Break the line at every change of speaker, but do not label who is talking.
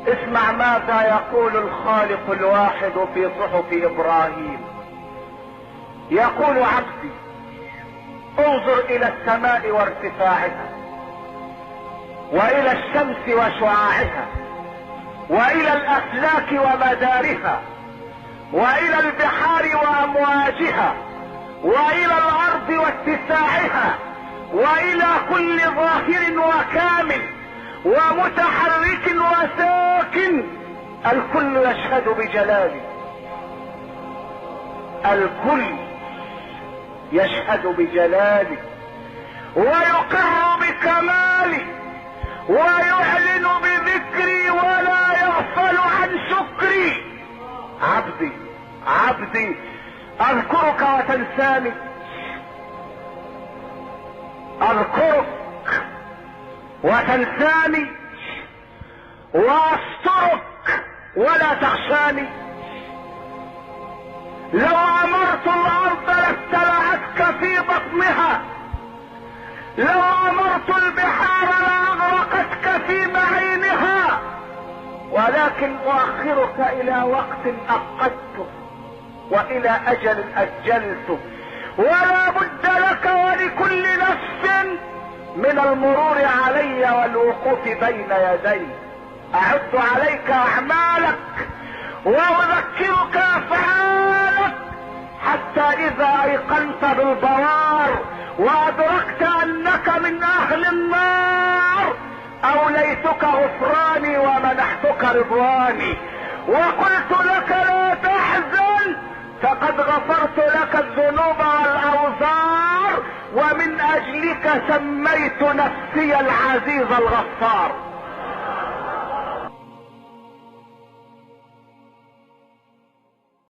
اسمع ماذا يقول الخالق الواحد في صحف ابراهيم. يقول: عبدي انظر الى السماء وارتفاعها، والى الشمس وشعاعها، والى الافلاك ومدارها، والى البحار وامواجها، والى الارض واتساعها، والى كل ظاهر وكامل ومتحرك وساكن. الكل يشهد بجلالي، الكل يشهد بجلالي ويقر بكمالي ويعلن بذكري ولا يغفل عن شكري. عبدي عبدي اذكرك وتنساني، اذكرك وتنساني، واسترك ولا تخشاني. لو امرت الارض لابتلعتك في بطنها، لو امرت البحار لاغرقتك في معينها، ولكن اؤخرك الى وقت اقدته والى اجل اجلته، ولا بد لك ولكل نفس من المرور علي والوقوف بين يدي. اعد عليك اعمالك واذكرك افعالك، حتى اذا ايقنت بالبوار وادركت انك من اهل النار اوليتك غفراني ومنحتك رضواني، وقلت لك لا تحزن فقد غفرت لك الذنوب والاوزار، ومن اجلك سميت نفسي العزيز الغفار.